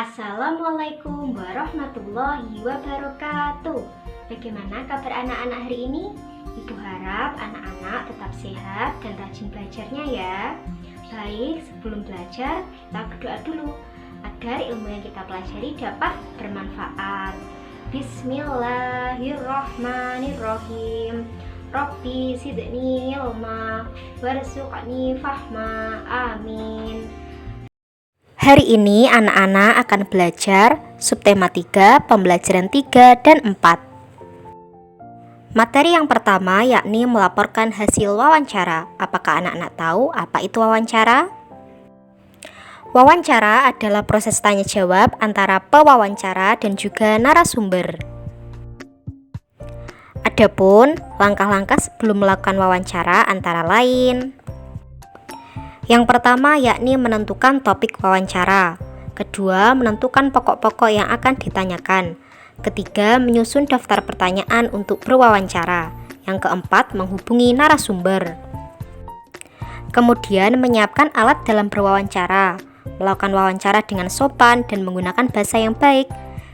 Assalamualaikum warahmatullahi wabarakatuh. Bagaimana kabar anak-anak hari ini? Ibu harap anak-anak tetap sehat dan rajin belajarnya ya. Baik, sebelum belajar kita berdoa dulu agar ilmu yang kita pelajari dapat bermanfaat. Bismillahirrahmanirrahim. Rabbi zidni ilma warzuqni fahma. Amin. Hari ini anak-anak akan belajar subtema 3, pembelajaran 3 dan 4. Materi yang pertama yakni melaporkan hasil wawancara. Apakah anak-anak tahu apa itu wawancara? Wawancara adalah proses tanya jawab antara pewawancara dan juga narasumber. Adapun langkah-langkah sebelum melakukan wawancara antara lain: yang pertama yakni menentukan topik wawancara. Kedua, menentukan pokok-pokok yang akan ditanyakan. Ketiga, menyusun daftar pertanyaan untuk berwawancara. Yang keempat, menghubungi narasumber. Kemudian, menyiapkan alat dalam berwawancara. Melakukan wawancara dengan sopan dan menggunakan bahasa yang baik.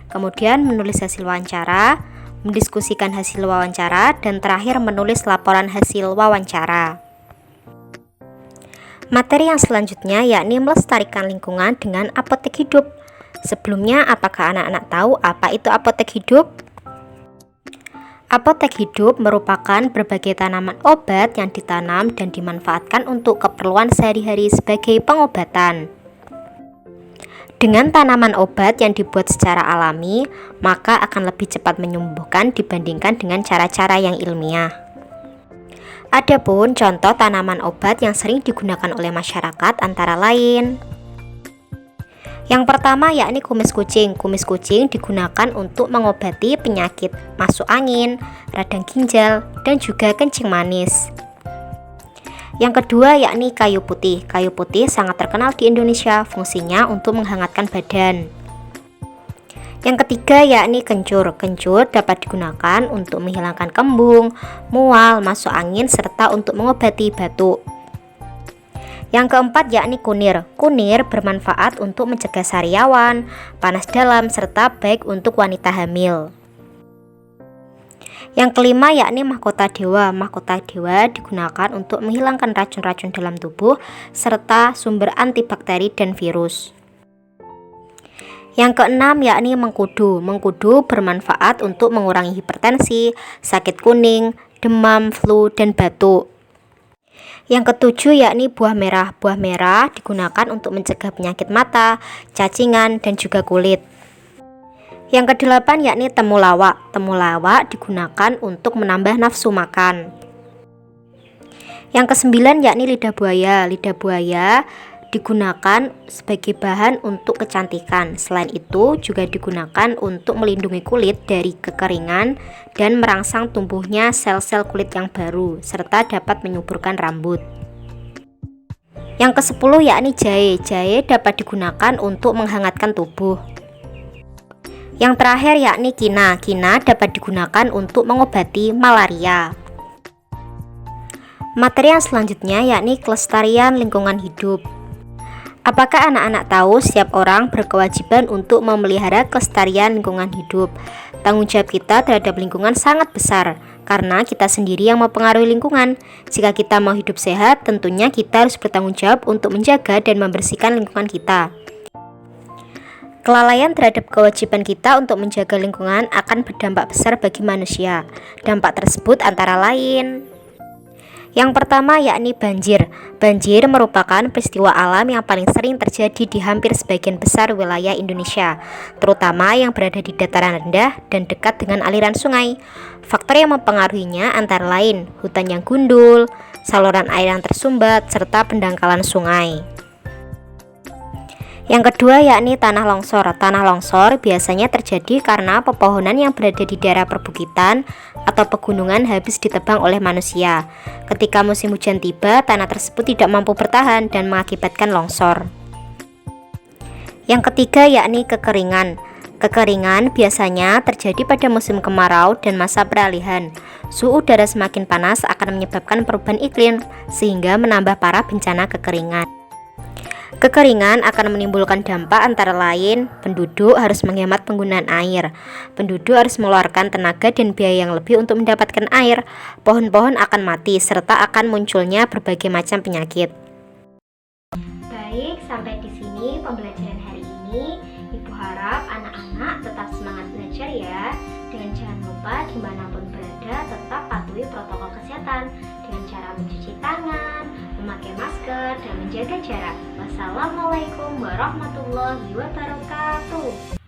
Kemudian, menulis hasil wawancara, mendiskusikan hasil wawancara, dan terakhir menulis laporan hasil wawancara. Materi yang selanjutnya yakni melestarikan lingkungan dengan apotek hidup. Sebelumnya, apakah anak-anak tahu apa itu apotek hidup? Apotek hidup merupakan berbagai tanaman obat yang ditanam dan dimanfaatkan untuk keperluan sehari-hari sebagai pengobatan. Dengan tanaman obat yang dibuat secara alami, maka akan lebih cepat menyembuhkan dibandingkan dengan cara-cara yang ilmiah. Adapun contoh tanaman obat yang sering digunakan oleh masyarakat antara lain: yang pertama yakni kumis kucing. Kumis kucing digunakan untuk mengobati penyakit masuk angin, radang ginjal, dan juga kencing manis. Yang kedua yakni kayu putih. Kayu putih sangat terkenal di Indonesia, fungsinya untuk menghangatkan badan. Yang ketiga yakni kencur. Kencur dapat digunakan untuk menghilangkan kembung, mual, masuk angin, serta untuk mengobati batuk. Yang keempat yakni kunir. Kunir bermanfaat untuk mencegah sariawan, panas dalam, serta baik untuk wanita hamil. Yang kelima yakni mahkota dewa. Mahkota dewa digunakan untuk menghilangkan racun-racun dalam tubuh, serta sumber antibakteri dan virus. Yang keenam yakni mengkudu. Mengkudu bermanfaat untuk mengurangi hipertensi, sakit kuning, demam, flu, dan batuk. Yang ketujuh yakni buah merah. Buah merah digunakan untuk mencegah penyakit mata, cacingan, dan juga kulit. Yang kedelapan yakni temulawak. Temulawak digunakan untuk menambah nafsu makan. Yang kesembilan yakni lidah buaya. Lidah buaya digunakan sebagai bahan untuk kecantikan. Selain itu juga digunakan untuk melindungi kulit dari kekeringan dan merangsang tumbuhnya sel-sel kulit yang baru, serta dapat menyuburkan rambut. Yang kesepuluh yakni jahe. Jahe dapat digunakan untuk menghangatkan tubuh. Yang terakhir yakni kina. Kina dapat digunakan untuk mengobati malaria. Materi yang selanjutnya yakni kelestarian lingkungan hidup. Apakah anak-anak tahu setiap orang berkewajiban untuk memelihara kelestarian lingkungan hidup? Tanggung jawab kita terhadap lingkungan sangat besar, karena kita sendiri yang mempengaruhi lingkungan. Jika kita mau hidup sehat, tentunya kita harus bertanggung jawab untuk menjaga dan membersihkan lingkungan kita. Kelalaian terhadap kewajiban kita untuk menjaga lingkungan akan berdampak besar bagi manusia. Dampak tersebut antara lain: yang pertama yakni banjir. Banjir merupakan peristiwa alam yang paling sering terjadi di hampir sebagian besar wilayah Indonesia, terutama yang berada di dataran rendah dan dekat dengan aliran sungai. Faktor yang mempengaruhinya antara lain hutan yang gundul, saluran air yang tersumbat, serta pendangkalan sungai. Yang kedua yakni tanah longsor. Tanah longsor biasanya terjadi karena pepohonan yang berada di daerah perbukitan atau pegunungan habis ditebang oleh manusia. Ketika musim hujan tiba, tanah tersebut tidak mampu bertahan dan mengakibatkan longsor. Yang ketiga yakni kekeringan. Kekeringan biasanya terjadi pada musim kemarau dan masa peralihan. Suhu udara semakin panas akan menyebabkan perubahan iklim, sehingga menambah parah bencana kekeringan. Kekeringan akan menimbulkan dampak antara lain, penduduk harus menghemat penggunaan air, penduduk harus mengeluarkan tenaga dan biaya yang lebih untuk mendapatkan air, pohon-pohon akan mati, serta akan munculnya berbagai macam penyakit. Baik, sampai di sini pembelajaran hari ini. Ibu harap anak-anak tetap semangat belajar ya. Dengan jangan lupa dimanapun berada tetap patuhi protokol kesehatan dengan cara mencuci tangan, memakai masker, dan menjaga jarak. Wassalamualaikum warahmatullahi wabarakatuh.